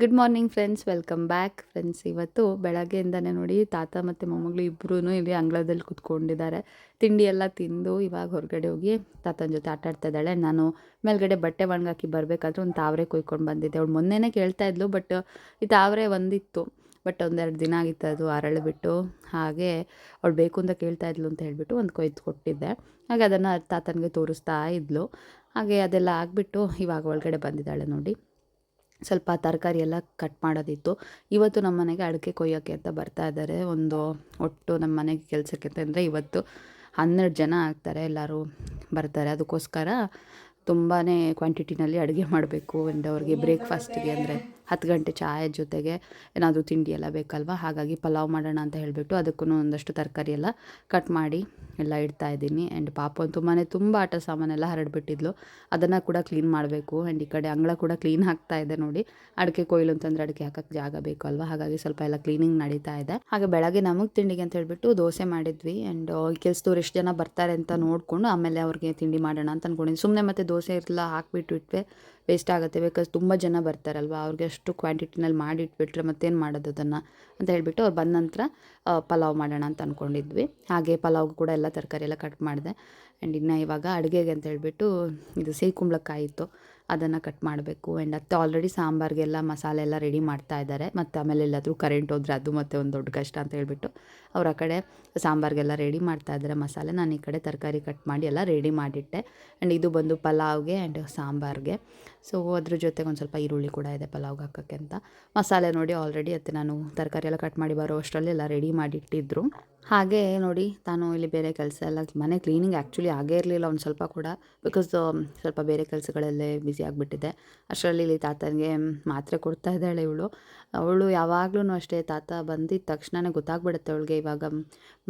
Good morning friends, welcome back friends. ಇವತ್ತು ಬೆಳಗ್ಗೆಯಿಂದನೇ ನೋಡಿ ತಾತ ಮತ್ತು ಮೊಮ್ಮಗಳು ಇಬ್ಬರೂ ಇಲ್ಲಿ ಅಂಗಳದಲ್ಲಿ ಕುತ್ಕೊಂಡಿದ್ದಾರೆ. ತಿಂಡಿ ಎಲ್ಲ ತಿಂದು ಇವಾಗ ಹೊರಗಡೆ ಹೋಗಿ ತಾತನ ಜೊತೆ ಆಟ ಆಡ್ತಾ ಇದ್ದಾಳೆ. ನಾನು ಮೇಲ್ಗಡೆ ಬಟ್ಟೆ ಒಣಗಾಕಿ ಬರಬೇಕಾದ್ರೆ ಒಂದು ತಾವರೆ ಕೊಯ್ಕೊಂಡು ಬಂದಿದ್ದೆ. ಅವಳು ಮೊನ್ನೆನೇ ಕೇಳ್ತಾ ಇದ್ಲು, ಬಟ್ ಈ ತಾವರೆ ಒಂದಿತ್ತು, ಬಟ್ ಒಂದೆರಡು ದಿನ ಆಗಿತ್ತು ಅದು ಅರಳಿಬಿಟ್ಟು. ಹಾಗೆ ಅವಳು ಬೇಕು ಅಂತ ಕೇಳ್ತಾ ಇದ್ಲು ಅಂತ ಹೇಳಿಬಿಟ್ಟು ಒಂದು ಕೊಯ್ದು ಕೊಟ್ಟಿದ್ದೆ. ಹಾಗೆ ಅದನ್ನು ತಾತನಿಗೆ ತೋರಿಸ್ತಾ ಇದ್ಲು. ಹಾಗೆ ಅದೆಲ್ಲ ಆಗಿಬಿಟ್ಟು ಇವಾಗ ಒಳಗಡೆ ಬಂದಿದ್ದಾಳೆ ನೋಡಿ. ಸ್ವಲ್ಪ ತರಕಾರಿ ಎಲ್ಲ ಕಟ್ ಮಾಡೋದಿತ್ತು. ಇವತ್ತು ನಮ್ಮ ಮನೆಗೆ ಅಡಿಕೆ ಕೊಯ್ಯೋಕ್ಕೆ ಅಂತ ಬರ್ತಾ ಇದ್ದಾರೆ. ಒಟ್ಟು ನಮ್ಮ ಮನೆಗೆ ಕೆಲಸಕ್ಕೆ ಅಂತಂದರೆ ಇವತ್ತು 12 ಜನ ಆಗ್ತಾರೆ, ಎಲ್ಲರೂ ಬರ್ತಾರೆ. ಅದಕ್ಕೋಸ್ಕರ ತುಂಬಾ ಕ್ವಾಂಟಿಟಿನಲ್ಲಿ ಅಡುಗೆ ಮಾಡಬೇಕು. ಆ್ಯಂಡ್ ಅವ್ರಿಗೆ ಬ್ರೇಕ್ಫಾಸ್ಟಿಗೆ ಅಂದರೆ 10 ಗಂಟೆ ಚಾಯ ಜೊತೆಗೆ ಏನಾದರೂ ತಿಂಡಿ ಎಲ್ಲ ಬೇಕಲ್ವ. ಹಾಗಾಗಿ ಪಲಾವ್ ಮಾಡೋಣ ಅಂತ ಹೇಳಿಬಿಟ್ಟು ಅದಕ್ಕೂ ಒಂದಷ್ಟು ತರಕಾರಿ ಎಲ್ಲ ಕಟ್ ಮಾಡಿ ಎಲ್ಲ ಇಡ್ತಾಯಿದ್ದೀನಿ. ಆ್ಯಂಡ್ ಪಾಪು ಅಂತೂ ಮನೆ ತುಂಬ ಆಟ ಸಾಮಾನೆಲ್ಲ ಹರಡ್ಬಿಟ್ಟಿದ್ಲು, ಅದನ್ನು ಕೂಡ ಕ್ಲೀನ್ ಮಾಡಬೇಕು. ಆ್ಯಂಡ್ ಈ ಕಡೆ ಅಂಗಳ ಕೂಡ ಕ್ಲೀನ್ ಆಗ್ತಾ ಇದೆ ನೋಡಿ. ಅಡಿಕೆ ಕೊಯ್ಲು ಅಂತಂದರೆ ಅಡಿಕೆ ಹಾಕೋಕ್ಕೆ ಜಾಗ ಬೇಕು ಅಲ್ವಾ, ಹಾಗಾಗಿ ಸ್ವಲ್ಪ ಎಲ್ಲ ಕ್ಲೀನಿಂಗ್ ನಡೀತಾ ಇದೆ. ಹಾಗೆ ಬೆಳಗ್ಗೆ ನಮಗೆ ತಿಂಡಿಗೆ ಅಂತ ಹೇಳಿಬಿಟ್ಟು ದೋಸೆ ಮಾಡಿದ್ವಿ. ಆ್ಯಂಡ್ ಕೆಲಸದವ್ರು ಎಷ್ಟು ಜನ ಬರ್ತಾರೆ ಅಂತ ನೋಡಿಕೊಂಡು ಆಮೇಲೆ ಅವ್ರಿಗೆ ತಿಂಡಿ ಮಾಡೋಣ ಅಂತ ಅಂದ್ಕೊಂಡಿದ್ದೀನಿ. ಸುಮ್ಮನೆ ಮತ್ತೆ ದೋಸೆ ಎಲ್ಲ ಹಾಕಿಬಿಟ್ಟು ವೇಸ್ಟ್ ಆಗುತ್ತೆ. ಬಿಕಾಸ್ ತುಂಬ ಜನ ಬರ್ತಾರಲ್ವ, ಅವ್ರಿಗೆ ಅಷ್ಟು ಕ್ವಾಂಟಿಟಿನಲ್ಲಿ ಮಾಡಿಟ್ಬಿಟ್ರೆ ಮತ್ತೇನು ಮಾಡೋದು ಅದನ್ನು ಅಂತ ಹೇಳಿಬಿಟ್ಟು ಅವ್ರು ಬಂದ ನಂತರ ಪಲಾವ್ ಮಾಡೋಣ ಅಂತ ಅಂದ್ಕೊಂಡಿದ್ವಿ. ಹಾಗೆ ಪಲಾವ್ಗೂ ಕೂಡ ಎಲ್ಲ ತರಕಾರಿ ಎಲ್ಲ ಕಟ್ ಮಾಡಿದೆ. ಆ್ಯಂಡ್ ಇನ್ನು ಇವಾಗ ಅಡುಗೆಗೆ ಅಂತ ಹೇಳಿಬಿಟ್ಟು ಇದು ಸಿಹಿ ಕುಂಬಳಕಾಯಿ ಇತ್ತು, ಅದನ್ನು ಕಟ್ ಮಾಡಬೇಕು. ಆ್ಯಂಡ್ ಅತ್ತೆ ಆಲ್ರೆಡಿ ಸಾಂಬಾರಿಗೆಲ್ಲ ಮಸಾಲೆ ಎಲ್ಲ ರೆಡಿ ಮಾಡ್ತಾ ಇದ್ದಾರೆ. ಮತ್ತು ಆಮೇಲೆ ಎಲ್ಲಾದರೂ ಕರೆಂಟ್ ಹೋದರೆ ಅದು ಮತ್ತೆ ಒಂದು ದೊಡ್ಡ ಕಷ್ಟ ಅಂತ ಹೇಳಿಬಿಟ್ಟು ಅವ್ರು ಆ ಕಡೆ ಸಾಂಬಾರಿಗೆಲ್ಲ ರೆಡಿ ಮಾಡ್ತಾ ಇದ್ದಾರೆ ಮಸಾಲೆ. ನಾನು ಈ ಕಡೆ ತರಕಾರಿ ಕಟ್ ಮಾಡಿ ಎಲ್ಲ ರೆಡಿ ಮಾಡಿಟ್ಟೆ. ಆ್ಯಂಡ್ ಇದು ಬಂದು ಪಲಾವ್ಗೆ ಆ್ಯಂಡ್ ಸಾಂಬಾರಿಗೆ. ಸೊ ಅದ್ರ ಜೊತೆಗೆ ಒಂದು ಸ್ವಲ್ಪ ಈರುಳ್ಳಿ ಕೂಡ ಇದೆ ಪಲಾವ್ಗೆ ಹಾಕೋಕ್ಕೆ ಅಂತ. ಮಸಾಲೆ ನೋಡಿ ಆಲ್ರೆಡಿ ಅತ್ತೆ ನಾನು ತರಕಾರಿ ಎಲ್ಲ ಕಟ್ ಮಾಡಿ ಬರೋ ಅಷ್ಟರಲ್ಲಿ ಎಲ್ಲ ರೆಡಿ ಮಾಡಿಟ್ಟಿದ್ರು. ಹಾಗೆ ನೋಡಿ ನಾನು ಇಲ್ಲಿ ಬೇರೆ ಕೆಲಸ ಎಲ್ಲ ಮನೆ ಕ್ಲೀನಿಂಗ್ ಆ್ಯಕ್ಚುಲಿ ಆಗೇ ಇರಲಿಲ್ಲ ಒಂದು ಸ್ವಲ್ಪ ಕೂಡ, ಬಿಕಾಸ್ ಸ್ವಲ್ಪ ಬೇರೆ ಕೆಲಸಗಳಲ್ಲೇ ಬ್ಯುಸಿ ಆಗಿಬಿಟ್ಟಿದೆ. ಅಷ್ಟರಲ್ಲಿ ಇಲ್ಲಿ ತಾತನಿಗೆ ಮಾತ್ರೆ ಕೊಡ್ತಾ ಇದ್ದಾಳೆ ಅವಳು ಯಾವಾಗಲೂ ಅಷ್ಟೇ. ತಾತ ಬಂದಿದ್ದ ತಕ್ಷಣವೇ ಗೊತ್ತಾಗ್ಬಿಡುತ್ತೆ ಅವಳಿಗೆ ಇವಾಗ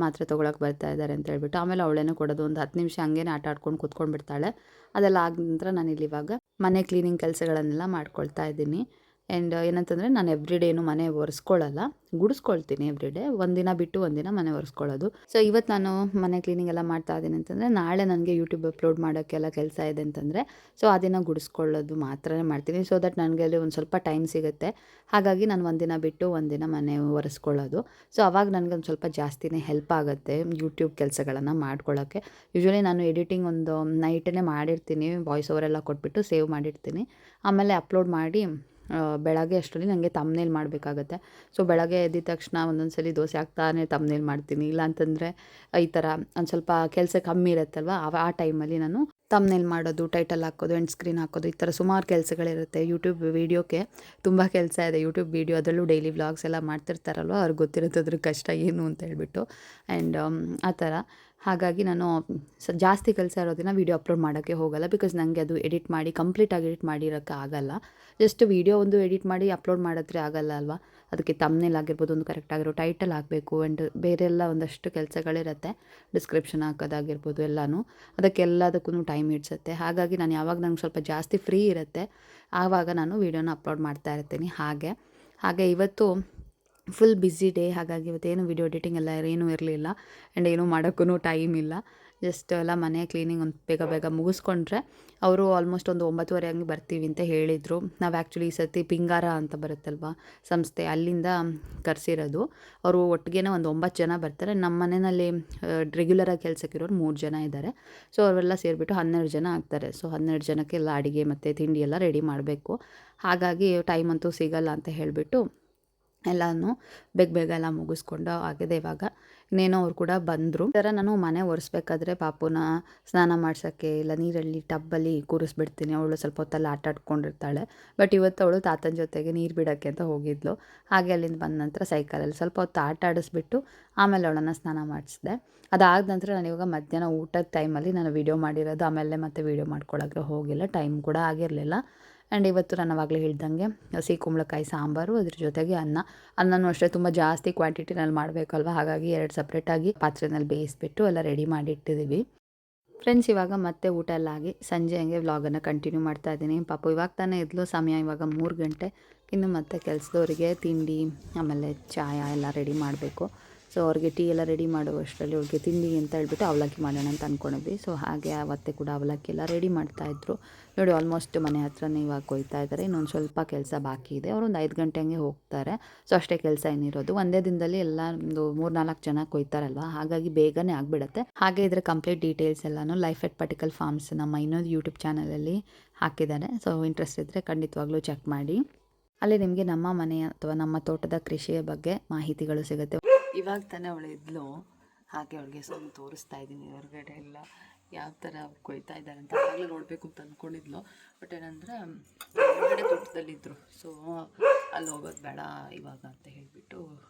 ಮಾತ್ರೆ ತೊಗೊಳಕ್ಕೆ ಬರ್ತಾ ಇದ್ದಾರೆ ಅಂತ ಹೇಳ್ಬಿಟ್ಟು. ಆಮೇಲೆ ಅವಳೇನೇ ಕೊಡೋದು, ಒಂದು 10 ನಿಮಿಷ ಹಂಗೇನೆ ಆಟ ಆಡ್ಕೊಂಡು ಕೂತ್ಕೊಂಡ್ಬಿಡ್ತಾಳೆ. ಅದೆಲ್ಲ ಆದ ನಂತರ ನಾನಿಲ್ಲಿ ಇವಾಗ ಮನೆ ಕ್ಲೀನಿಂಗ್ ಕೆಲಸಗಳನ್ನೆಲ್ಲ ಮಾಡ್ಕೊಳ್ತಾ ಇದ್ದೀನಿ. ಆ್ಯಂಡ್ ಏನಂತಂದರೆ ನಾನು ಎವ್ರಿಡೇನು ಮನೆ ಒರೆಸ್ಕೊಳ್ಳಲ್ಲ, ಗುಡಿಸ್ಕೊಳ್ತೀನಿ ಎವ್ರಿಡೇ. ಒಂದಿನ ಬಿಟ್ಟು ಒಂದಿನ ಮನೆ ಒರೆಸ್ಕೊಳ್ಳೋದು. ಸೊ ಇವತ್ತು ನಾನು ಮನೆ ಕ್ಲೀನಿಂಗ್ ಎಲ್ಲ ಮಾಡ್ತಾ ಇದ್ದೀನಿ ಅಂತಂದರೆ ನಾಳೆ ನನಗೆ ಯೂಟ್ಯೂಬ್ ಅಪ್ಲೋಡ್ ಮಾಡೋಕ್ಕೆಲ್ಲ ಕೆಲಸ ಇದೆ ಅಂತಂದರೆ ಸೊ ಆ ದಿನ ಗುಡಿಸ್ಕೊಳ್ಳೋದು ಮಾತ್ರ ಮಾಡ್ತೀನಿ. ಸೊ ದಟ್ ನನಗೆ ಅಲ್ಲಿ ಒಂದು ಸ್ವಲ್ಪ ಟೈಮ್ ಸಿಗುತ್ತೆ. ಹಾಗಾಗಿ ನಾನು ಒಂದಿನ ಬಿಟ್ಟು ಒಂದಿನ ಮನೆ ಒರೆಸ್ಕೊಳ್ಳೋದು. ಸೊ ಅವಾಗ ನನಗೆ ಒಂದು ಸ್ವಲ್ಪ ಜಾಸ್ತಿನೇ ಹೆಲ್ಪ್ ಆಗುತ್ತೆ ಯೂಟ್ಯೂಬ್ ಕೆಲಸಗಳನ್ನು ಮಾಡ್ಕೊಳ್ಳೋಕ್ಕೆ. ಯೂಶ್ವಲಿ ನಾನು ಎಡಿಟಿಂಗ್ ಒಂದು ನೈಟೇ ಮಾಡಿರ್ತೀನಿ, ವಾಯ್ಸ್ ಓವರ್ ಎಲ್ಲ ಕೊಟ್ಬಿಟ್ಟು ಸೇವ್ ಮಾಡಿರ್ತೀನಿ. ಆಮೇಲೆ ಅಪ್ಲೋಡ್ ಮಾಡಿ ಬೆಳಗ್ಗೆ ಅಷ್ಟರಲ್ಲಿ ನನಗೆ ತಮ್ನೇಲ್ ಮಾಡಬೇಕಾಗತ್ತೆ. ಸೊ ಬೆಳಗ್ಗೆ ಎದ್ದಿದ ತಕ್ಷಣ ಒಂದೊಂದು ಸಲ ದೋಸೆ ಹಾಕ್ತಾನೆ ತಮ್ನೇಲ್ ಮಾಡ್ತೀನಿ. ಇಲ್ಲ ಅಂತಂದರೆ ಈ ಥರ ಒಂದು ಸ್ವಲ್ಪ ಕೆಲಸ ಕಮ್ಮಿ ಇರುತ್ತಲ್ವ, ಆ ಟೈಮಲ್ಲಿ ನಾನು ತಮ್ನೇಲ್ ಮಾಡೋದು, ಟೈಟಲ್ ಹಾಕೋದು, ಎಂಡ್ ಸ್ಕ್ರೀನ್ ಹಾಕೋದು, ಈ ಥರ ಸುಮಾರು ಕೆಲಸಗಳಿರುತ್ತೆ. ಯೂಟ್ಯೂಬ್ ವೀಡಿಯೋಕ್ಕೆ ತುಂಬ ಕೆಲಸ ಇದೆ. ಯೂಟ್ಯೂಬ್ ವೀಡಿಯೋ ಅದರಲ್ಲೂ ಡೈಲಿ ವ್ಲಾಗ್ಸ್ ಎಲ್ಲ ಮಾಡ್ತಿರ್ತಾರಲ್ವ, ಅವ್ರಿಗೆ ಗೊತ್ತಿರುತ್ತೆ ಅದ್ರ ಕಷ್ಟ ಏನು ಅಂತ ಹೇಳ್ಬಿಟ್ಟು. ಆ್ಯಂಡ್ ಆ ಥರ ಹಾಗಾಗಿ ನಾನು ಜಾಸ್ತಿ ಕೆಲಸ ಇರೋದಿನ ವೀಡಿಯೋ ಅಪ್ಲೋಡ್ ಮಾಡೋಕ್ಕೆ ಹೋಗಲ್ಲ. ಬಿಕಾಸ್ ನನಗೆ ಅದು ಎಡಿಟ್ ಮಾಡಿ ಕಂಪ್ಲೀಟಾಗಿ ಎಡಿಟ್ ಮಾಡಿರೋಕ್ಕೆ ಆಗಲ್ಲ. ಜಸ್ಟ್ ವೀಡಿಯೋ ಒಂದು ಎಡಿಟ್ ಮಾಡಿ ಅಪ್ಲೋಡ್ ಮಾಡಿದ್ರೆ ಆಗಲ್ಲ ಅಲ್ವಾ. ಅದಕ್ಕೆ ತಮ್ನೇಲ್ ಆಗಿರ್ಬೋದು, ಒಂದು ಕರೆಕ್ಟಾಗಿರೋ ಟೈಟಲ್ ಹಾಕಬೇಕು. ಆ್ಯಂಡ್ ಬೇರೆ ಎಲ್ಲ ಒಂದಷ್ಟು ಕೆಲಸಗಳಿರುತ್ತೆ, ಡಿಸ್ಕ್ರಿಪ್ಷನ್ ಹಾಕೋದಾಗಿರ್ಬೋದು ಎಲ್ಲನೂ. ಅದಕ್ಕೆಲ್ಲದಕ್ಕೂ ಟೈಮ್ ಹಿಡ್ಸುತ್ತೆ. ಹಾಗಾಗಿ ನಾನು ಯಾವಾಗ ನಂಗೆ ಸ್ವಲ್ಪ ಜಾಸ್ತಿ ಫ್ರೀ ಇರುತ್ತೆ ಆವಾಗ ನಾನು ವೀಡಿಯೋನ ಅಪ್ಲೋಡ್ ಮಾಡ್ತಾ ಇರ್ತೀನಿ. ಹಾಗೆ ಇವತ್ತು ಫುಲ್ ಬ್ಯುಸಿ ಡೇ. ಹಾಗಾಗಿ ಇವತ್ತೇನು ವೀಡಿಯೋ ಎಡಿಟಿಂಗ್ ಎಲ್ಲ ಏನೂ ಇರಲಿಲ್ಲ. ಆ್ಯಂಡ್ ಏನೂ ಮಾಡೋಕ್ಕೂ ಟೈಮ್ ಇಲ್ಲ. ಜಸ್ಟ್ ಎಲ್ಲ ಮನೆ ಕ್ಲೀನಿಂಗ್ ಒಂದು ಬೇಗ ಮುಗಿಸ್ಕೊಂಡ್ರೆ ಅವರು ಆಲ್ಮೋಸ್ಟ್ ಒಂದು 9:30 ಹಂಗೆ ಬರ್ತೀವಿ ಅಂತ ಹೇಳಿದರು. ನಾವು ಆ್ಯಕ್ಚುಲಿ ಈ ಸರ್ತಿ ಪಿಂಗಾರ ಅಂತ ಬರುತ್ತಲ್ವ ಸಂಸ್ಥೆ, ಅಲ್ಲಿಂದ ಕರೆಸಿರೋದು. ಅವರು ಒಟ್ಟಿಗೆ ಒಂದು 9 ಜನ ಬರ್ತಾರೆ. ನಮ್ಮ ಮನೆಯಲ್ಲಿ ರೆಗ್ಯುಲರಾಗಿ ಕೆಲಸಕ್ಕಿರೋರು 3 ಜನ ಇದ್ದಾರೆ. ಸೊ ಅವರೆಲ್ಲ ಸೇರಿಬಿಟ್ಟು 12 ಜನ ಆಗ್ತಾರೆ. ಸೊ 12 ಜನಕ್ಕೆಲ್ಲ ಅಡುಗೆ ಮತ್ತು ತಿಂಡಿ ಎಲ್ಲ ರೆಡಿ ಮಾಡಬೇಕು. ಹಾಗಾಗಿ ಟೈಮ್ ಅಂತೂ ಸಿಗಲ್ಲ ಅಂತ ಹೇಳಿಬಿಟ್ಟು ಎಲ್ಲನೂ ಬೇಗ ಎಲ್ಲ ಮುಗಿಸ್ಕೊಂಡು ಆಗಿದೆ. ಇವಾಗ ಇನ್ನೇನೋ ಅವ್ರು ಕೂಡ ಬಂದರು. ಈ ಥರ ನಾನು ಮನೆ ಒರೆಸ್ಬೇಕಾದ್ರೆ ಪಾಪುನ ಸ್ನಾನ ಮಾಡ್ಸೋಕ್ಕೆ ಇಲ್ಲ ನೀರಲ್ಲಿ ಟಬ್ಬಲ್ಲಿ ಕೂರಿಸ್ಬಿಡ್ತೀನಿ. ಅವಳು ಸ್ವಲ್ಪ ಹೊತ್ತಲ್ಲಿ ಆಟ ಆಡ್ಕೊಂಡಿರ್ತಾಳೆ. ಬಟ್ ಇವತ್ತು ಅವಳು ತಾತನ ಜೊತೆಗೆ ನೀರು ಬಿಡೋಕ್ಕೆ ಅಂತ ಹೋಗಿದ್ಲು. ಹಾಗೆ ಅಲ್ಲಿಂದ ಬಂದ ನಂತರ ಸೈಕಲಲ್ಲಿ ಸ್ವಲ್ಪ ಹೊತ್ತು ಆಟ ಆಡಿಸ್ಬಿಟ್ಟು ಆಮೇಲೆ ಅವಳನ್ನು ಸ್ನಾನ ಮಾಡಿಸಿದೆ. ಅದಾದ ನಂತರ ನಾನು ಇವಾಗ ಮಧ್ಯಾಹ್ನ ಊಟದ ಟೈಮಲ್ಲಿ ನಾನು ವೀಡಿಯೋ ಮಾಡಿರೋದು. ಆಮೇಲೆ ಮತ್ತೆ ವೀಡಿಯೋ ಮಾಡ್ಕೊಳ್ಳೋಕ್ಕೆ ಹೋಗಿಲ್ಲ, ಟೈಮ್ ಕೂಡ ಆಗಿರಲಿಲ್ಲ. ಆ್ಯಂಡ್ ಇವತ್ತು ನಾನು ಆವಾಗಲೇ ಹೇಳ್ದಂಗೆ ಸಿಹಿ ಕುಂಬಳಕಾಯಿ ಸಾಂಬಾರು, ಅದ್ರ ಜೊತೆಗೆ ಅನ್ನನೂ ಅಷ್ಟೇ ತುಂಬ ಜಾಸ್ತಿ ಕ್ವಾಂಟಿಟಿನಲ್ಲಿ ಮಾಡಬೇಕಲ್ವ. ಹಾಗಾಗಿ 2 ಸಪ್ರೇಟಾಗಿ ಪಾತ್ರೆನಲ್ಲಿ ಬೇಯಿಸ್ಬಿಟ್ಟು ಎಲ್ಲ ರೆಡಿ ಮಾಡಿ ಇಟ್ಟಿದ್ದೀವಿ. ಫ್ರೆಂಡ್ಸ್, ಇವಾಗ ಮತ್ತೆ ಊಟ ಎಲ್ಲ ಆಗಿ ಸಂಜೆ ಹಂಗೆ ವ್ಲಾಗನ್ನು ಕಂಟಿನ್ಯೂ ಮಾಡ್ತಾ ಇದ್ದೀನಿ. ಪಾಪು ಇವಾಗ ತಾನೇ ಇದ್ಲು, ಸಮಯ ಇವಾಗ 3 ಗಂಟೆ. ಇನ್ನು ಮತ್ತೆ ಕೆಲಸದವರಿಗೆ ತಿಂಡಿ ಆಮೇಲೆ ಚಾಯ ಎಲ್ಲ ರೆಡಿ ಮಾಡಬೇಕು. ಸೊ ಅವ್ರಿಗೆ ಟೀ ಎಲ್ಲ ರೆಡಿ ಮಾಡುವಷ್ಟರಲ್ಲಿ ಅವ್ರಿಗೆ ತಿಂಡಿ ಅಂತ ಹೇಳ್ಬಿಟ್ಟು ಅವಲಕ್ಕಿ ಮಾಡೋಣ ಅಂತ ಅಂದ್ಕೊಂಡಿದ್ವಿ. ಸೊ ಹಾಗೆ ಅವತ್ತೇ ಕೂಡ ಅವಲಕ್ಕಿ ಎಲ್ಲ ರೆಡಿ ಮಾಡ್ತಾಯಿದ್ರು. ನೋಡಿ ಆಲ್ಮೋಸ್ಟ್ ಮನೆ ಹತ್ರನೇ ಇವಾಗ ಕೊಯ್ತಾ ಇದ್ದಾರೆ. ಇನ್ನೊಂದು ಸ್ವಲ್ಪ ಕೆಲಸ ಬಾಕಿ ಇದೆ. ಅವರೊಂದು 5 ಗಂಟೆ ಹಂಗೆ ಹೋಗ್ತಾರೆ. ಸೊ ಅಷ್ಟೇ ಕೆಲಸ ಏನಿರೋದು. ಒಂದೇ ದಿನದಲ್ಲಿ ಎಲ್ಲ ಒಂದು 3-4 ಜನ ಕೊಯ್ತಾರಲ್ವ, ಹಾಗಾಗಿ ಬೇಗನೆ ಆಗಿಬಿಡುತ್ತೆ. ಹಾಗೆ ಇದರ ಕಂಪ್ಲೀಟ್ ಡೀಟೇಲ್ಸ್ ಎಲ್ಲನೂ ಲೈಫ್ ಎಟ್ ಪರ್ಟಿಕಲ್ ಫಾರ್ಮ್ಸ್ ನಮ್ಮ ಇನ್ನೊಂದು ಯೂಟ್ಯೂಬ್ ಚಾನಲಲ್ಲಿ ಹಾಕಿದ್ದಾರೆ. ಸೊ ಇಂಟ್ರೆಸ್ಟ್ ಇದ್ದರೆ ಖಂಡಿತವಾಗ್ಲೂ ಚೆಕ್ ಮಾಡಿ. ಅಲ್ಲಿ ನಿಮಗೆ ನಮ್ಮ ಮನೆಯ ಅಥವಾ ನಮ್ಮ ತೋಟದ ಕೃಷಿಯ ಬಗ್ಗೆ ಮಾಹಿತಿಗಳು ಸಿಗುತ್ತೆ. ಇವಾಗ ತಾನೇ ಅವಳು ಇದ್ಲು, ಹಾಗೆ ಅವಳಿಗೆ ಸ್ವಲ್ಪ ತೋರಿಸ್ತಾ ಇದ್ದೀನಿ ಹೊರಗಡೆ ಎಲ್ಲ ಯಾವ ಥರ ಕೊಯ್ತಾ ಇದ್ದಾರೆ ಅಂತ. ಆಗಲೇ ನೋಡಬೇಕು ಅಂತ ಅಂದ್ಕೊಂಡಿದ್ಲು. ಬಟ್ ಏನಂದರೆ ಹೊರಗಡೆ ತೋಟದಲ್ಲಿದ್ದರು. ಸೊ ಅಲ್ಲಿ ಹೋಗೋದು ಬೇಡ ಇವಾಗ ಅಂತ ಹೇಳಿಬಿಟ್ಟು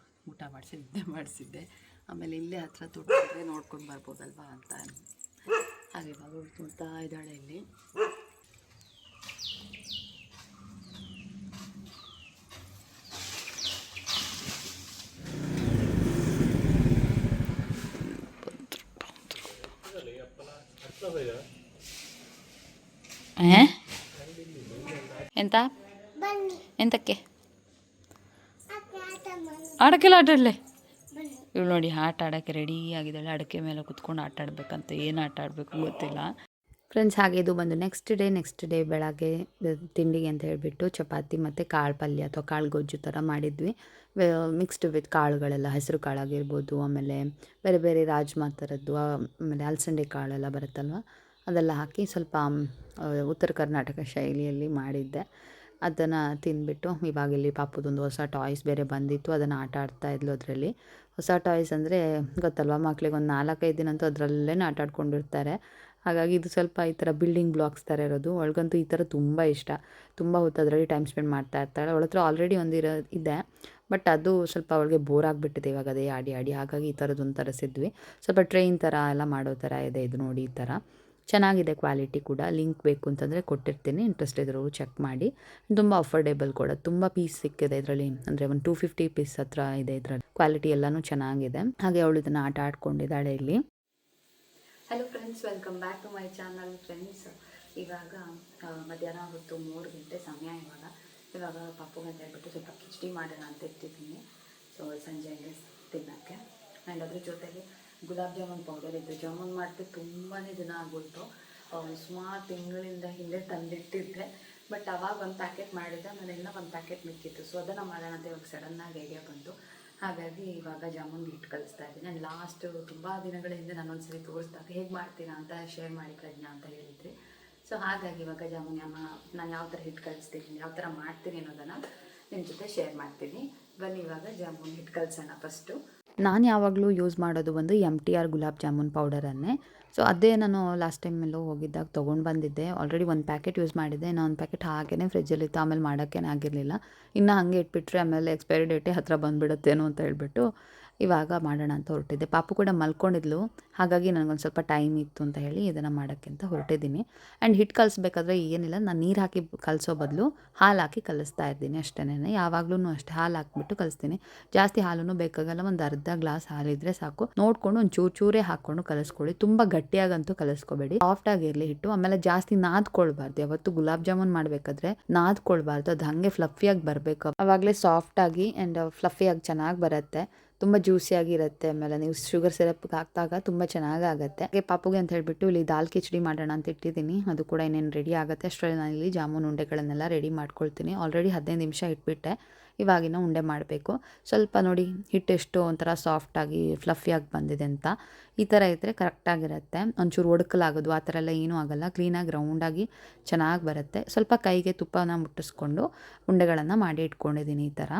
ಊಟ ಮಾಡಿಸಿ ನಿದ್ದೆ ಮಾಡಿಸಿದ್ದೆ. ಆಮೇಲೆ ಇಲ್ಲೇ ಹತ್ರ ತೋಟ ಇದ್ದರೆ ನೋಡ್ಕೊಂಡು ಬರ್ಬೋದಲ್ವಾ ಅಂತ. ಹಾಗೆ ಇವಾಗ ನೋಡ್ತಾ ಇದ್ದಾಳೆ ಇಲ್ಲಿ. ಎಂತ ಎಂತಕ್ಕೆ ಆಡೋಕ್ಕೆಲ್ಲ ಆಟಾಡಲೆ ಇವಳು ನೋಡಿ ಆಟ ಆಡೋಕ್ಕೆ ರೆಡಿ ಆಗಿದ್ದಾಳೆ. ಅಡಕೆ ಮೇಲೆ ಕುತ್ಕೊಂಡು ಆಟ ಆಡಬೇಕಂತ. ಏನು ಆಟ ಆಡಬೇಕು ಗೊತ್ತಿಲ್ಲ ಫ್ರೆಂಡ್ಸ್. ಹಾಗೆ ಇದು ಬಂದು ನೆಕ್ಸ್ಟ್ ಡೇ ಬೆಳಗ್ಗೆ ತಿಂಡಿಗೆ ಅಂತ ಹೇಳಿಬಿಟ್ಟು ಚಪಾತಿ ಮತ್ತು ಕಾಳು ಪಲ್ಯ ಅಥವಾ ಕಾಳು ಗೊಜ್ಜು ಥರ ಮಾಡಿದ್ವಿ. ಮಿಕ್ಸ್ಡ್ ವಿತ್ ಕಾಳುಗಳೆಲ್ಲ, ಹೆಸರು ಕಾಳಾಗಿರ್ಬೋದು, ಆಮೇಲೆ ಬೇರೆ ಬೇರೆ ರಾಜ್ಮಾ ಥರದ್ದು, ಆಮೇಲೆ ಅಲಸಂದೆ ಕಾಳೆಲ್ಲ ಬರುತ್ತಲ್ವ, ಅದೆಲ್ಲ ಹಾಕಿ ಸ್ವಲ್ಪ ಉತ್ತರ ಕರ್ನಾಟಕ ಶೈಲಿಯಲ್ಲಿ ಮಾಡಿದ್ದೆ. ಅದನ್ನು ತಿಂದ್ಬಿಟ್ಟು ಇವಾಗ ಇಲ್ಲಿ ಪಾಪದೊಂದು ಹೊಸ ಟಾಯ್ಸ್ ಬೇರೆ ಬಂದಿತ್ತು. ಅದನ್ನು ಆಟ ಆಡ್ತಾಯಿದ್ಲು ಅದರಲ್ಲಿ. ಹೊಸ ಟಾಯ್ಸ್ ಅಂದರೆ ಗೊತ್ತಲ್ವ ಮಕ್ಳಿಗೆ, ಒಂದು 4-5 ದಿನ ಅಂತೂ ಅದರಲ್ಲೇ ಆಟ ಆಡ್ಕೊಂಡಿರ್ತಾರೆ. ಹಾಗಾಗಿ ಇದು ಸ್ವಲ್ಪ ಈ ಥರ ಬಿಲ್ಡಿಂಗ್ ಬ್ಲಾಕ್ಸ್ ಥರ ಇರೋದು. ಅವಳಿಗಂತೂ ಈ ಥರ ತುಂಬ ಇಷ್ಟ. ತುಂಬ ಹೊತ್ತು ಅದರಲ್ಲಿ ಟೈಮ್ ಸ್ಪೆಂಡ್ ಮಾಡ್ತಾ ಇರ್ತಾಳೆ. ಅವಳ ಹತ್ರ ಆಲ್ರೆಡಿ ಇದೆ, ಬಟ್ ಅದು ಸ್ವಲ್ಪ ಅವಳಿಗೆ ಬೋರ್ ಆಗಿಬಿಟ್ಟಿದೆ ಇವಾಗ ಅದೇ ಆಡಿ ಆಡಿ. ಹಾಗಾಗಿ ಈ ಥರದ್ದೊಂದು ತರಿಸಿದ್ವಿ. ಸ್ವಲ್ಪ ಟ್ರೈನ್ ಥರ ಎಲ್ಲ ಮಾಡೋ ಥರ ಇದೆ ಇದು. ನೋಡಿ ಈ ಥರ ಚೆನ್ನಾಗಿದೆ, ಕ್ವಾಲಿಟಿ ಕೂಡ. ಲಿಂಕ್ ಬೇಕು ಅಂತಂದರೆ ಕೊಟ್ಟಿರ್ತೀನಿ, ಇಂಟ್ರೆಸ್ಟ್ ಇದ್ದರೂ ಚೆಕ್ ಮಾಡಿ. ತುಂಬ ಅಫೋರ್ಡೆಬಲ್ ಕೂಡ. ತುಂಬ ಪೀಸ್ ಸಿಕ್ಕಿದೆ ಇದರಲ್ಲಿ, ಅಂದರೆ ಒಂದು 250 ಪೀಸ್ ಹತ್ರ ಇದೆ ಇದರಲ್ಲಿ. ಕ್ವಾಲಿಟಿ ಎಲ್ಲನೂ ಚೆನ್ನಾಗಿದೆ. ಹಾಗೆ ಅವಳು ಇದನ್ನು ಆಟ ಆಡ್ಕೊಂಡಿದ್ದಾಳೆ ಇಲ್ಲಿ. Hello friends, welcome back to my channel friends. ಇವಾಗ ಮಧ್ಯಾಹ್ನ ಹೊತ್ತು 3 ಗಂಟೆ ಸಮಯ. ಇವಾಗ ಪಾಪುಗೆ ಅಂತ ಹೇಳ್ಬಿಟ್ಟು ಸ್ವಲ್ಪ ಕಿಚಡಿ ಮಾಡೋಣ ಅಂತ ಇಟ್ಟಿದ್ದೀನಿ. ಸೊ ಸಂಜೆಗೆ ತಿನ್ನೋಕ್ಕೆ. ಆ್ಯಂಡ್ ಅದ್ರ ಜೊತೆಗೆ ಗುಲಾಬ್ ಜಾಮೂನ್ ಪೌಡರ್ ಇದ್ದು. ಜಾಮೂನ್ ಮಾಡಿದೆ ತುಂಬಾ ದಿನ ಆಗೋಯ್ತು. ಸುಮಾರು ತಿಂಗಳಿಂದ ಹಿಂದೆ ತಂದಿಟ್ಟಿದ್ದೆ. ಬಟ್ ಅವಾಗ ಒಂದು ಪ್ಯಾಕೆಟ್ ಮಾಡಿದ್ದೆ, ಆಮೇಲೆ ಇನ್ನೂ ಒಂದು ಪ್ಯಾಕೆಟ್ ಮಿಕ್ಕಿತ್ತು. ಸೊ ಅದನ್ನು ಮಾಡೋಣ ಅಂತ ಇವಾಗ ಸಡನ್ನಾಗಿ ಐಡಿಯಾ ಬಂತು. ಹಾಗಾಗಿ ಇವಾಗ ಜಾಮೂನ್ ಹಿಟ್ಟು ಕಲಿಸ್ತಾ ಇದ್ದೀನಿ. ಆ್ಯಂಡ್ ಲಾಸ್ಟ್ ತುಂಬ ದಿನಗಳ ಹಿಂದೆ ನಾನೊಂದು ಸರಿ ತೋರಿಸಿದಾಗ ಹೇಗೆ ಮಾಡ್ತೀರಾ ಅಂತ ಶೇರ್ ಮಾಡಿ ಪ್ರಜ್ಞಾ ಅಂತ ಹೇಳಿದ್ರಿ. ಸೊ ಹಾಗಾಗಿ ಇವಾಗ ಜಾಮೂನ್ ನಾನು ಯಾವ ಥರ ಹಿಟ್ಟು ಕಲಿಸ್ತೀನಿ, ಯಾವ ಥರ ಮಾಡ್ತೀನಿ ಅನ್ನೋದನ್ನು ನಿಮ್ಮ ಜೊತೆ ಶೇರ್ ಮಾಡ್ತೀನಿ. ಬನ್ನಿ ಇವಾಗ ಜಾಮೂನ್ ಹಿಟ್ಟು ಕಲಿಸೋಣ. ಫಸ್ಟು ನಾನು ಯಾವಾಗಲೂ ಯೂಸ್ ಮಾಡೋದು ಒಂದು MTR ಗುಲಾಬ್ ಜಾಮೂನ್ ಪೌಡರನ್ನೇ. ಸೊ ಅದೇ ನಾನು ಲಾಸ್ಟ್ ಟೈಮೆಲ್ಲೋ ಹೋಗಿದ್ದಾಗ ತೊಗೊಂಡು ಬಂದಿದ್ದೆ. ಆಲ್ರೆಡಿ ಒಂದು ಪ್ಯಾಕೆಟ್ ಯೂಸ್ ಮಾಡಿದ್ದೆ. ಇನ್ನೊಂದು ಪ್ಯಾಕೆಟ್ ಹಾಗೇ ಫ್ರಿಜ್ಜಲ್ಲಿತ್ತು. ಆಮೇಲೆ ಮಾಡೋಕ್ಕೇನು ಆಗಿರಲಿಲ್ಲ. ಇನ್ನು ಹಾಗೆ ಇಟ್ಬಿಟ್ರೆ ಆಮೇಲೆ ಎಕ್ಸ್ಪೈರಿ ಡೇಟೇ ಹತ್ರ ಬಂದುಬಿಡುತ್ತೇನೋ ಅಂತ ಹೇಳ್ಬಿಟ್ಟು ಇವಾಗ ಮಾಡೋಣ ಅಂತ ಹೊರಟಿದ್ದೆ. ಪಾಪು ಕೂಡ ಮಲ್ಕೊಂಡಿದ್ಲು, ಹಾಗಾಗಿ ನನಗೊಂದು ಸ್ವಲ್ಪ ಟೈಮ್ ಇತ್ತು ಅಂತ ಹೇಳಿ ಇದನ್ನು ಮಾಡೋಕ್ಕೆ ಅಂತ ಹೊರಟಿದ್ದೀನಿ. ಆ್ಯಂಡ್ ಹಿಟ್ಟು ಕಲಿಸ್ಬೇಕಾದ್ರೆ ಏನಿಲ್ಲ, ನಾನು ನೀರು ಹಾಕಿ ಕಲಿಸೋ ಬದಲು ಹಾಲು ಹಾಕಿ ಕಲಿಸ್ತಾ ಇದ್ದೀನಿ ಅಷ್ಟೇ. ಯಾವಾಗಲೂ ಅಷ್ಟೇ ಹಾಲು ಹಾಕ್ಬಿಟ್ಟು ಕಲಿಸ್ತೀನಿ. ಜಾಸ್ತಿ ಹಾಲೂ ಬೇಕಾಗಲ್ಲ, ಒಂದು ಅರ್ಧ ಗ್ಲಾಸ್ ಹಾಲಿದ್ರೆ ಸಾಕು. ನೋಡಿಕೊಂಡು ಒಂದು ಚೂರೇ ಹಾಕ್ಕೊಂಡು ಕಲಿಸ್ಕೊಳ್ಳಿ. ತುಂಬ ಗಟ್ಟಿಯಾಗಂತೂ ಕಲಿಸ್ಕೋಬೇಡಿ, ಸಾಫ್ಟಾಗಿರಲಿ ಹಿಟ್ಟು. ಆಮೇಲೆ ಜಾಸ್ತಿ ನಾದ್ಕೊಳ್ಬಾರ್ದು. ಯಾವತ್ತು ಗುಲಾಬ್ ಜಾಮೂನ್ ಮಾಡಬೇಕಾದ್ರೆ ನಾದ್ಕೊಳ್ಬಾರ್ದು. ಅದು ಹಾಗೆ ಫ್ಲಫಿಯಾಗಿ ಬರಬೇಕು. ಆವಾಗಲೇ ಸಾಫ್ಟಾಗಿ ಆ್ಯಂಡ್ ಫ್ಲಫಿಯಾಗಿ ಚೆನ್ನಾಗಿ ಬರುತ್ತೆ. ತುಂಬ ಜ್ಯೂಸಿಯಾಗಿರುತ್ತೆ. ಆಮೇಲೆ ನೀವು ಶುಗರ್ ಸಿರಪ್ಗೆ ಹಾಕಿದಾಗ ತುಂಬ ಚೆನ್ನಾಗಾಗುತ್ತೆ. ಹಾಗೆ ಪಾಪುಗೆ ಅಂತ ಹೇಳಿಬಿಟ್ಟು ಇಲ್ಲಿ ದಾಲ್ ಕಿಚಡಿ ಮಾಡೋಣ ಅಂತ ಇಟ್ಟಿದ್ದೀನಿ. ಅದು ಕೂಡ ಇನ್ನೇನು ರೆಡಿ ಆಗುತ್ತೆ. ಅಷ್ಟರಲ್ಲಿ ನಾನು ಇಲ್ಲಿ ಜಾಮೂನ್ ಉಂಡೆಗಳನ್ನೆಲ್ಲ ರೆಡಿ ಮಾಡ್ಕೊಳ್ತೀನಿ. ಆಲ್ರೆಡಿ 15 ನಿಮಿಷ ಇಟ್ಬಿಟ್ಟೆ. ಇವಾಗಿನ ಉಂಡೆ ಮಾಡಬೇಕು. ಸ್ವಲ್ಪ ನೋಡಿ ಹಿಟ್ಟೆಷ್ಟು ಒಂಥರ ಸಾಫ್ಟಾಗಿ ಫ್ಲಫಿಯಾಗಿ ಬಂದಿದೆ ಅಂತ. ಈ ಥರ ಇದ್ದರೆ ಕರೆಕ್ಟಾಗಿರುತ್ತೆ. ಒಂಚೂರು ಒಡ್ಕಲಾಗೋದು ಆ ಥರ ಎಲ್ಲ ಏನೂ ಆಗೋಲ್ಲ. ಕ್ಲೀನಾಗಿ ರೌಂಡಾಗಿ ಚೆನ್ನಾಗಿ ಬರುತ್ತೆ. ಸ್ವಲ್ಪ ಕೈಗೆ ತುಪ್ಪನ ಮುಟ್ಟಿಸ್ಕೊಂಡು ಉಂಡೆಗಳನ್ನು ಮಾಡಿ ಇಟ್ಕೊಂಡಿದ್ದೀನಿ ಈ ಥರ.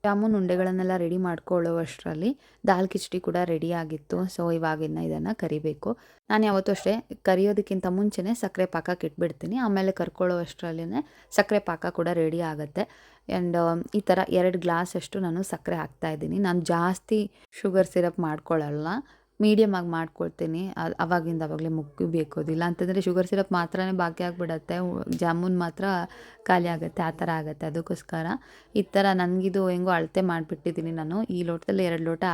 ಜಾಮೂನ್ ಉಂಡೆಗಳನ್ನೆಲ್ಲ ರೆಡಿ ಮಾಡ್ಕೊಳ್ಳುವಷ್ಟರಲ್ಲಿ ದಾಲ್ ಕಿಚಡಿ ಕೂಡ ರೆಡಿ ಆಗಿತ್ತು. ಸೊ ಇವಾಗಿನ್ನು ಇದನ್ನು ಕರಿಬೇಕು. ನಾನು ಯಾವತ್ತೂ ಅಷ್ಟೇ ಕರಿಯೋದಕ್ಕಿಂತ ಮುಂಚೆನೇ ಸಕ್ಕರೆ ಪಾಕಕ್ಕೆ ಇಟ್ಬಿಡ್ತೀನಿ. ಆಮೇಲೆ ಕರ್ಕೊಳ್ಳೋವಷ್ಟರಲ್ಲೇ ಸಕ್ಕರೆ ಪಾಕ ಕೂಡ ರೆಡಿ ಆಗುತ್ತೆ. ಆ್ಯಂಡ್ ಈ ಥರ 2 ಗ್ಲಾಸಷ್ಟು ನಾನು ಸಕ್ಕರೆ ಹಾಕ್ತಾಯಿದ್ದೀನಿ. ನಾನು ಜಾಸ್ತಿ ಶುಗರ್ ಸಿರಪ್ ಮಾಡ್ಕೊಳ್ಳಲ್ಲ, ಮೀಡಿಯಮಾಗಿ ಮಾಡ್ಕೊಳ್ತೀನಿ. ಅವಾಗಿಂದ ಅವಾಗಲೇ ಮುಗಿಬೇಕೋದಿಲ್ಲ ಅಂತಂದರೆ ಶುಗರ್ ಸಿರಪ್ ಮಾತ್ರನೇ ಬಾಕಿ ಆಗಿಬಿಡತ್ತೆ, ಜಾಮೂನ್ ಮಾತ್ರ ಖಾಲಿ ಆಗುತ್ತೆ. ಆ ಥರ ಆಗುತ್ತೆ. ಅದಕ್ಕೋಸ್ಕರ ಈ ಥರ ನನಗಿದು ಹೆಂಗೋ ಅಳತೆ ಮಾಡಿಬಿಟ್ಟಿದ್ದೀನಿ ನಾನು. ಈ ಲೋಟದಲ್ಲಿ 2 ಲೋಟ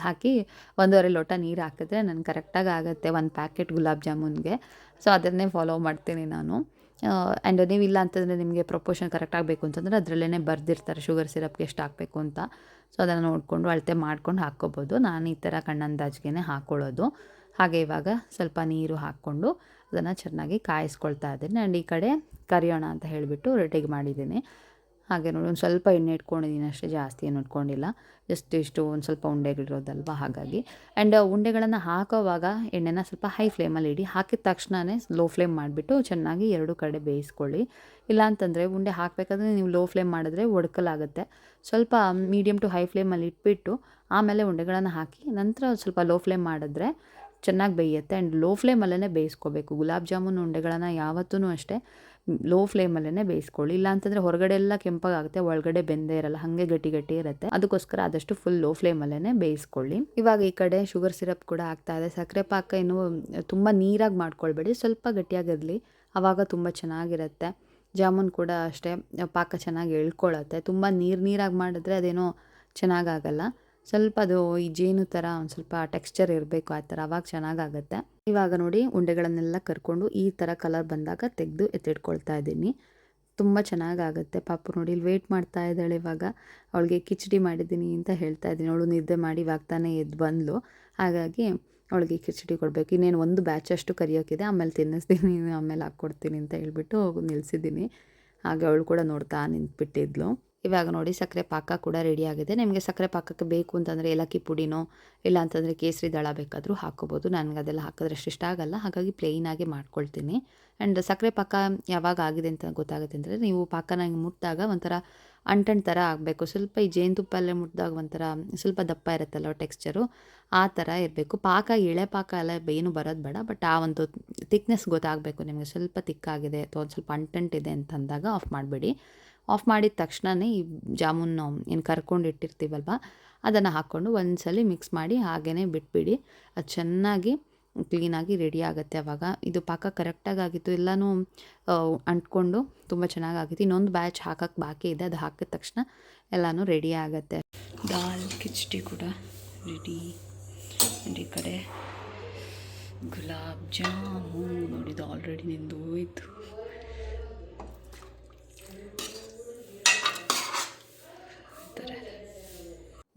ಹಾಕಿ 1.5 ಲೋಟ ನೀರು ಹಾಕಿದ್ರೆ ನನಗೆ ಕರೆಕ್ಟಾಗಿ ಆಗುತ್ತೆ 1 ಪ್ಯಾಕೆಟ್ ಗುಲಾಬ್ ಜಾಮೂನ್ಗೆ. ಸೊ ಅದನ್ನೇ ಫಾಲೋ ಮಾಡ್ತೀನಿ ನಾನು. ಆ್ಯಂಡ್ ನೀವು ಇಲ್ಲ ಅಂತಂದರೆ ನಿಮಗೆ ಪ್ರಪೋರ್ಷನ್ ಕರೆಕ್ಟ್ ಆಗಬೇಕು ಅಂತಂದರೆ ಅದರಲ್ಲೇ ಬರೆದಿರ್ತಾರೆ ಶುಗರ್ ಸಿರಪ್ಗೆ ಎಷ್ಟು ಹಾಕಬೇಕು ಅಂತ. ಸೊ ಅದನ್ನು ನೋಡಿಕೊಂಡು ಅಳತೆ ಮಾಡ್ಕೊಂಡು ಹಾಕ್ಕೋಬೋದು. ನಾನು ಈ ಥರ ಕಣ್ಣಂದಾಜಿಗೆ ಹಾಕ್ಕೊಳ್ಳೋದು. ಹಾಗೆ ಇವಾಗ ಸ್ವಲ್ಪ ನೀರು ಹಾಕ್ಕೊಂಡು ಅದನ್ನು ಚೆನ್ನಾಗಿ ಕಾಯಿಸ್ಕೊಳ್ತಾ ಇದ್ದೀನಿ. ಆ್ಯಂಡ್ ಈ ಕಡೆ ಕರಿಯೋಣ ಅಂತ ಹೇಳಿಬಿಟ್ಟು ರೆಡಿಗೆ ಮಾಡಿದ್ದೀನಿ. ಹಾಗೆ ನೋಡಿ ಒಂದು ಸ್ವಲ್ಪ ಎಣ್ಣೆ ಇಟ್ಕೊಂಡಿದ್ದೀನಿ ಅಷ್ಟೇ, ಜಾಸ್ತಿ ಏನು ಇಟ್ಕೊಂಡಿಲ್ಲ. ಜಸ್ಟ್ ಇಷ್ಟು ಒಂದು ಸ್ವಲ್ಪ ಉಂಡೆಗಳಿರೋದಲ್ವ ಹಾಗಾಗಿ. ಆ್ಯಂಡ್ ಉಂಡೆಗಳನ್ನು ಹಾಕೋವಾಗ ಎಣ್ಣೆನ ಸ್ವಲ್ಪ ಹೈ ಫ್ಲೇಮಲ್ಲಿ ಇಡಿ. ಹಾಕಿದ ತಕ್ಷಣವೇ ಲೋ ಫ್ಲೇಮ್ ಮಾಡಿಬಿಟ್ಟು ಚೆನ್ನಾಗಿ ಎರಡು ಕಡೆ ಬೇಯಿಸ್ಕೊಳ್ಳಿ. ಇಲ್ಲಾಂತಂದರೆ ಉಂಡೆ ಹಾಕಬೇಕಾದ್ರೆ ನೀವು ಲೋ ಫ್ಲೇಮ್ ಮಾಡಿದ್ರೆ ಒಡ್ಕಲಾಗುತ್ತೆ. ಸ್ವಲ್ಪ ಮೀಡಿಯಮ್ ಟು ಹೈ ಫ್ಲೇಮಲ್ಲಿ ಇಟ್ಬಿಟ್ಟು ಆಮೇಲೆ ಉಂಡೆಗಳನ್ನು ಹಾಕಿ ನಂತರ ಸ್ವಲ್ಪ ಲೋ ಫ್ಲೇಮ್ ಮಾಡಿದ್ರೆ ಚೆನ್ನಾಗಿ ಬೇಯುತ್ತೆ. ಆ್ಯಂಡ್ ಲೋ ಫ್ಲೇಮಲ್ಲೇ ಬೇಯಿಸ್ಕೋಬೇಕು. ಗುಲಾಬ್ ಜಾಮೂನ್ ಉಂಡೆಗಳನ್ನು ಯಾವತ್ತೂ ಅಷ್ಟೇ ಲೋ ಫ್ಲೇಮಲ್ಲೇ ಬೇಯಿಸ್ಕೊಳ್ಳಿ. ಇಲ್ಲಾಂತಂದರೆ ಹೊರಗಡೆ ಎಲ್ಲ ಕೆಂಪಾಗುತ್ತೆ, ಒಳಗಡೆ ಬೆಂದೇ ಇರಲ್ಲ, ಹಾಗೆ ಗಟ್ಟಿ ಗಟ್ಟಿ ಇರುತ್ತೆ. ಅದಕ್ಕೋಸ್ಕರ ಆದಷ್ಟು ಫುಲ್ ಲೋ ಫ್ಲೇಮಲ್ಲೇ ಬೇಯಿಸ್ಕೊಳ್ಳಿ. ಇವಾಗ ಈ ಕಡೆ ಶುಗರ್ ಸಿರಪ್ ಕೂಡ ಆಗ್ತಾ ಇದೆ. ಸಕ್ಕರೆ ಪಾಕ ಇನ್ನೂ ತುಂಬ ನೀರಾಗಿ ಮಾಡ್ಕೊಳ್ಬೇಡಿ, ಸ್ವಲ್ಪ ಗಟ್ಟಿಯಾಗಿರಲಿ, ಆವಾಗ ತುಂಬ ಚೆನ್ನಾಗಿರುತ್ತೆ. ಜಾಮೂನ್ ಕೂಡ ಅಷ್ಟೇ ಪಾಕ ಚೆನ್ನಾಗಿ ಎಳ್ಕೊಳ್ಳುತ್ತೆ. ತುಂಬ ನೀರಾಗಿ ಮಾಡಿದ್ರೆ ಅದೇನೋ ಚೆನ್ನಾಗಾಗಲ್ಲ. ಸ್ವಲ್ಪ ಅದು ಈ ಜೇನು ಥರ ಒಂದು ಸ್ವಲ್ಪ ಟೆಕ್ಸ್ಚರ್ ಇರಬೇಕು, ಆ ಥರ ಅವಾಗ ಚೆನ್ನಾಗಾಗುತ್ತೆ. ಇವಾಗ ನೋಡಿ ಉಂಡೆಗಳನ್ನೆಲ್ಲ ಕರ್ಕೊಂಡು ಈ ಥರ ಕಲರ್ ಬಂದಾಗ ತೆಗೆದು ಎತ್ತಿಟ್ಕೊಳ್ತಾ ಇದ್ದೀನಿ. ತುಂಬ ಚೆನ್ನಾಗಾಗುತ್ತೆ. ಪಾಪು ನೋಡಿ ಇಲ್ಲಿ ವೆಯ್ಟ್ ಮಾಡ್ತಾ ಇದ್ದಾಳೆ. ಇವಾಗ ಅವಳಿಗೆ ಕಿಚಡಿ ಮಾಡಿದ್ದೀನಿ ಅಂತ ಹೇಳ್ತಾ ಇದ್ದೀನಿ. ಅವಳು ನಿದ್ದೆ ಮಾಡಿ ಇವಾಗ ತಾನೇ ಎದ್ದು ಬಂದಳು, ಹಾಗಾಗಿ ಅವಳಿಗೆ ಕಿಚಡಿ ಕೊಡಬೇಕು. ಇನ್ನೇನು ಒಂದು ಬ್ಯಾಚಷ್ಟು ಕರಿಯೋಕ್ಕಿದೆ, ಆಮೇಲೆ ತಿನ್ನಿಸ್ತೀನಿ, ಆಮೇಲೆ ಹಾಕ್ಕೊಡ್ತೀನಿ ಅಂತ ಹೇಳ್ಬಿಟ್ಟು ನಿಲ್ಲಿಸಿದ್ದೀನಿ. ಹಾಗೆ ಅವಳು ಕೂಡ ನೋಡ್ತಾ ನಿಂತ್ಬಿಟ್ಟಿದ್ಲು. ಇವಾಗ ನೋಡಿ ಸಕ್ಕರೆ ಪಾಕ ಕೂಡ ರೆಡಿ ಆಗಿದೆ. ನಿಮಗೆ ಸಕ್ಕರೆ ಪಾಕಕ್ಕೆ ಬೇಕು ಅಂತಂದರೆ ಏಲಕ್ಕಿ ಪುಡಿನೋ ಇಲ್ಲ ಅಂತಂದರೆ ಕೇಸರಿ ದಳ ಬೇಕಾದರೂ ಹಾಕ್ಕೋಬೋದು. ನನಗೆ ಅದೆಲ್ಲ ಹಾಕಿದ್ರೆ ಅಷ್ಟು ಇಷ್ಟ ಆಗಲ್ಲ, ಹಾಗಾಗಿ ಪ್ಲೇನಾಗಿ ಮಾಡ್ಕೊಳ್ತೀನಿ. ಆ್ಯಂಡ್ ಸಕ್ಕರೆ ಪಾಕ ಯಾವಾಗ ಆಗಿದೆ ಅಂತ ಗೊತ್ತಾಗುತ್ತೆ ಅಂದರೆ ನೀವು ಪಾಕನ ಹಿಂಗೆ ಮುಟ್ಟಿದಾಗ ಒಂಥರ ಅಂಟನ್ ಥರ ಆಗಬೇಕು. ಸ್ವಲ್ಪ ಈ ಜೇನುತುಪ್ಪಲ್ಲೇ ಮುಟ್ಟಿದಾಗ ಒಂಥರ ಸ್ವಲ್ಪ ದಪ್ಪ ಇರುತ್ತಲ್ಲ ಟೆಕ್ಸ್ಚರು, ಆ ಥರ ಇರಬೇಕು. ಪಾಕ ಎಳೆ ಪಾಕ ಎಲ್ಲ ಏನು ಬರೋದು ಬೇಡ, ಬಟ್ ಆ ಒಂದು ತಿಕ್ನೆಸ್ ಗೊತ್ತಾಗಬೇಕು ನಿಮಗೆ. ಸ್ವಲ್ಪ ತಿಕ್ಕಾಗಿದೆ ಅಥವಾ ಒಂದು ಸ್ವಲ್ಪ ಅಂಟಂಟಿದೆ ಅಂತಂದಾಗ ಆಫ್ ಮಾಡಿಬಿಡಿ. ಆಫ್ ಮಾಡಿದ ತಕ್ಷಣವೇ ಈ ಜಾಮೂನು ಏನು ಕರ್ಕೊಂಡಿಟ್ಟಿರ್ತೀವಲ್ವ ಅದನ್ನು ಹಾಕ್ಕೊಂಡು ಒಂದ್ಸಲ ಮಿಕ್ಸ್ ಮಾಡಿ ಹಾಗೇ ಬಿಟ್ಬಿಡಿ. ಅದು ಚೆನ್ನಾಗಿ ಕ್ಲೀನಾಗಿ ರೆಡಿ ಆಗುತ್ತೆ. ಆವಾಗ ಇದು ಪಾಕ ಕರೆಕ್ಟಾಗಿ ಆಗಿತ್ತು, ಎಲ್ಲನೂ ಅಂಟ್ಕೊಂಡು ತುಂಬ ಚೆನ್ನಾಗಾಗಿತ್ತು. ಇನ್ನೊಂದು ಬ್ಯಾಚ್ ಹಾಕೋಕ್ಕೆ ಬಾಕಿ ಇದೆ, ಅದು ಹಾಕಿದ ತಕ್ಷಣ ಎಲ್ಲನೂ ರೆಡಿ ಆಗುತ್ತೆ. ದಾಲ್ ಕಿಚಡಿ ಕೂಡ ರೆಡಿ. ಆ್ಯಂಡ್ ಈ ಕಡೆ ಗುಲಾಬ್ ಜಾಮೂನ್ ನೋಡಿದ್ದು ಆಲ್ರೆಡಿ ನಿಂದು ಹೋಯ್ತು.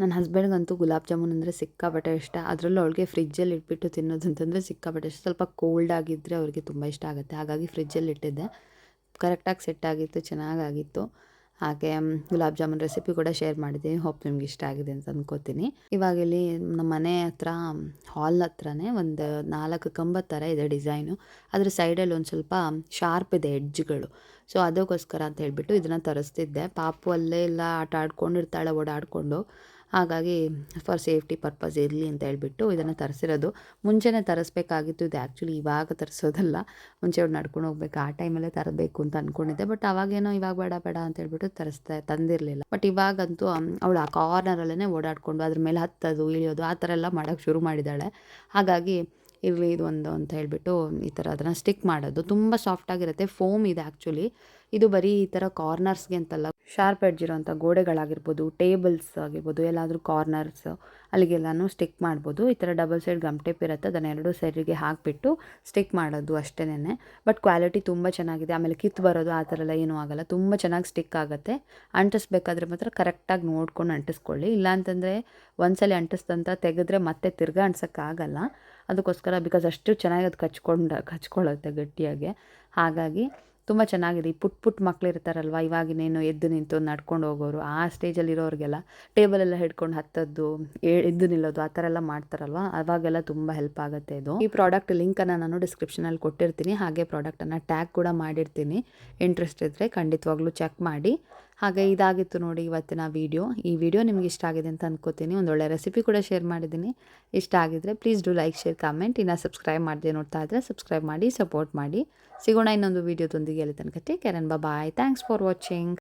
ನನ್ನ ಹಸ್ಬೆಂಡ್ಗಂತೂ ಗುಲಾಬ್ ಜಾಮೂನ್ ಅಂದರೆ ಸಿಕ್ಕಾಪಟ್ಟೆ ಇಷ್ಟ. ಅದರಲ್ಲೂ ಅವಳಿಗೆ ಫ್ರಿಜ್ಜಲ್ಲಿ ಇಟ್ಬಿಟ್ಟು ತಿನ್ನೋದು ಅಂತಂದರೆ ಸಿಕ್ಕಾಪಟ್ಟೆ ಇಷ್ಟ. ಸ್ವಲ್ಪ ಕೋಲ್ಡ್ ಆಗಿದ್ದರೆ ಅವ್ರಿಗೆ ತುಂಬ ಇಷ್ಟ ಆಗುತ್ತೆ, ಹಾಗಾಗಿ ಫ್ರಿಜ್ಜಲ್ಲಿ ಇಟ್ಟಿದ್ದೆ. ಕರೆಕ್ಟಾಗಿ ಸೆಟ್ ಆಗಿತ್ತು, ಚೆನ್ನಾಗಾಗಿತ್ತು. ಹಾಗೆ ಗುಲಾಬ್ ಜಾಮೂನ್ ರೆಸಿಪಿ ಕೂಡ ಶೇರ್ ಮಾಡಿದ್ದೀನಿ. ಹೋಪ್ ನಿಮ್ಗೆ ಇಷ್ಟ ಆಗಿದೆ ಅಂತ ಅಂದ್ಕೋತೀನಿ. ಇವಾಗ ಇಲ್ಲಿ ನಮ್ಮ ಮನೆ ಹತ್ರ ಹಾಲ್ ಹತ್ರನೇ ಒಂದು 4 ಕಂಬದ ಥರ ಇದೆ ಡಿಸೈನು. ಅದ್ರ ಸೈಡಲ್ಲಿ ಒಂದು ಸ್ವಲ್ಪ ಶಾರ್ಪ್ ಇದೆ ಎಡ್ಜ್ಗಳು. ಸೊ ಅದಕ್ಕೋಸ್ಕರ ಅಂತ ಹೇಳ್ಬಿಟ್ಟು ಇದನ್ನು ತರಿಸ್ತಿದ್ದೆ. ಪಾಪು ಅಲ್ಲೇ ಎಲ್ಲ ಆಟ ಆಡ್ಕೊಂಡಿರ್ತಾಳೆ ಓಡಾಡಿಕೊಂಡು, ಹಾಗಾಗಿ ಫಾರ್ ಸೇಫ್ಟಿ ಪರ್ಪಸ್ ಇರಲಿ ಅಂತ ಹೇಳ್ಬಿಟ್ಟು ಇದನ್ನು ತರಿಸಿರೋದು. ಮುಂಚೆನೇ ತರಿಸ್ಬೇಕಾಗಿತ್ತು. ಇದು ಆ್ಯಕ್ಚುಲಿ ಇವಾಗ ತರಿಸೋದಲ್ಲ, ಮುಂಚೆ ಅವ್ರು ನಡ್ಕೊಂಡು ಹೋಗ್ಬೇಕು ಆ ಟೈಮಲ್ಲೇ ತರಬೇಕು ಅಂತ ಅಂದ್ಕೊಂಡಿದ್ದೆ. ಬಟ್ ಅವಾಗೇನೋ ಇವಾಗ ಬೇಡ ಅಂತ ಹೇಳ್ಬಿಟ್ಟು ತಂದಿರಲಿಲ್ಲ. ಬಟ್ ಇವಾಗಂತೂ ಅವಳು ಆ ಕಾರ್ನರಲ್ಲೇ ಓಡಾಡಿಕೊಂಡು ಅದ್ರ ಮೇಲೆ ಹತ್ತೋದು ಇಳಿಯೋದು ಆ ಥರ ಎಲ್ಲ ಮಾಡೋಕ್ಕೆ ಶುರು ಮಾಡಿದ್ದಾಳೆ. ಹಾಗಾಗಿ ಇರಲಿ ಇದು ಒಂದು ಅಂತ ಹೇಳ್ಬಿಟ್ಟು ಈ ಥರ ಅದನ್ನು ಸ್ಟಿಕ್ ಮಾಡೋದು. ತುಂಬ ಸಾಫ್ಟಾಗಿರುತ್ತೆ, ಫೋಮ್ ಇದೆ ಆ್ಯಕ್ಚುಲಿ. ಇದು ಬರೀ ಈ ಥರ ಕಾರ್ನರ್ಸ್ಗೆ ಅಂತಲ್ಲ, ಶಾರ್ಪ್ ಎಡ್ಜ್ ಇರೋಂಥ ಗೋಡೆಗಳಾಗಿರ್ಬೋದು, ಟೇಬಲ್ಸ್ ಆಗಿರ್ಬೋದು, ಎಲ್ಲಾದರೂ ಕಾರ್ನರ್ಸ್ ಅಲ್ಲಿಗೆಲ್ಲನೂ ಸ್ಟಿಕ್ ಮಾಡ್ಬೋದು. ಈ ಥರ ಡಬಲ್ ಸೈಡ್ ಗಮ್ ಟೇಪ್ ಇರುತ್ತೆ, ಅದನ್ನು 2 ಸೈಡಿಗೆ ಹಾಕಿಬಿಟ್ಟು ಸ್ಟಿಕ್ ಮಾಡೋದು ಅಷ್ಟೇನೆ. ಬಟ್ ಕ್ವಾಲಿಟಿ ತುಂಬ ಚೆನ್ನಾಗಿದೆ. ಆಮೇಲೆ ಕಿತ್ತು ಬರೋದು ಆ ಥರ ಎಲ್ಲ ಏನೂ ಆಗೋಲ್ಲ, ತುಂಬ ಚೆನ್ನಾಗಿ ಸ್ಟಿಕ್ ಆಗುತ್ತೆ. ಅಂಟಿಸ್ಬೇಕಾದ್ರೆ ಮಾತ್ರ ಕರೆಕ್ಟಾಗಿ ನೋಡ್ಕೊಂಡು ಅಂಟಿಸ್ಕೊಳ್ಳಿ. ಇಲ್ಲಾಂತಂದರೆ ಒಂದ್ಸಲ ಅಂಟಿಸ್ದಂತ ತೆಗೆದ್ರೆ ಮತ್ತೆ ತಿರ್ಗಾ ಅಂಟ್ಸೋಕ್ಕಾಗಲ್ಲ. ಅದಕ್ಕೋಸ್ಕರ ಬಿಕಾಸ್ ಅಷ್ಟು ಚೆನ್ನಾಗಿ ಅದು ಕಚ್ಕೊಳ್ಳುತ್ತೆ ಗಟ್ಟಿಯಾಗಿ. ಹಾಗಾಗಿ ತುಂಬ ಚೆನ್ನಾಗಿದೆ. ಈ ಪುಟ್ಟ ಮಕ್ಳು ಇರ್ತಾರಲ್ವ, ಇವಾಗಿನೇನು ಎದ್ದು ನಿಂತು ನಡ್ಕೊಂಡು ಹೋಗೋರು, ಆ ಸ್ಟೇಜಲ್ಲಿರೋರಿಗೆಲ್ಲ ಟೇಬಲೆಲ್ಲ ಹಿಡ್ಕೊಂಡು ಹತ್ತದ್ದು, ಎದ್ದು ನಿಲ್ಲೋದು ಆ ಥರ ಎಲ್ಲ ಮಾಡ್ತಾರಲ್ವ, ಅವಾಗೆಲ್ಲ ತುಂಬ ಹೆಲ್ಪ್ ಆಗುತ್ತೆ ಇದು. ಈ ಪ್ರಾಡಕ್ಟ್ ಲಿಂಕನ್ನು ನಾನು ಡಿಸ್ಕ್ರಿಪ್ಷನಲ್ಲಿ ಕೊಟ್ಟಿರ್ತೀನಿ. ಹಾಗೆ ಪ್ರಾಡಕ್ಟನ್ನು ಟ್ಯಾಗ್ ಕೂಡ ಮಾಡಿರ್ತೀನಿ. ಇಂಟ್ರೆಸ್ಟ್ ಇದ್ದರೆ ಖಂಡಿತವಾಗ್ಲೂ ಚೆಕ್ ಮಾಡಿ. ಹಾಗೆ ಇದಾಗಿತ್ತು ನೋಡಿ ಇವತ್ತಿನ ವಿಡಿಯೋ. ಈ ವಿಡಿಯೋ ನಿಮ್ಗೆ ಇಷ್ಟ ಆಗಿದೆ ಅಂತ ಅಂದ್ಕೋತೀನಿ. ಒಂದೊಳ್ಳೆ ರೆಸಿಪಿ ಕೂಡ ಶೇರ್ ಮಾಡಿದ್ದೀನಿ. ಇಷ್ಟ ಆಗಿದ್ರೆ please do like, share, comment. ಇನ್ನು ಸಬ್ಸ್ಕ್ರೈಬ್ ಮಾಡದೆ ನೋಡ್ತಾ ಇದ್ದರೆ ಸಬ್ಸ್ಕ್ರೈಬ್ ಮಾಡಿ, ಸಪೋರ್ಟ್ ಮಾಡಿ. ಸಿಗೋಣ ಇನ್ನೊಂದು ವಿಡಿಯೋದೊಂದಿಗೆ. ಅಲ್ಲಿ ತನಕ take care and bye. Thanks for watching.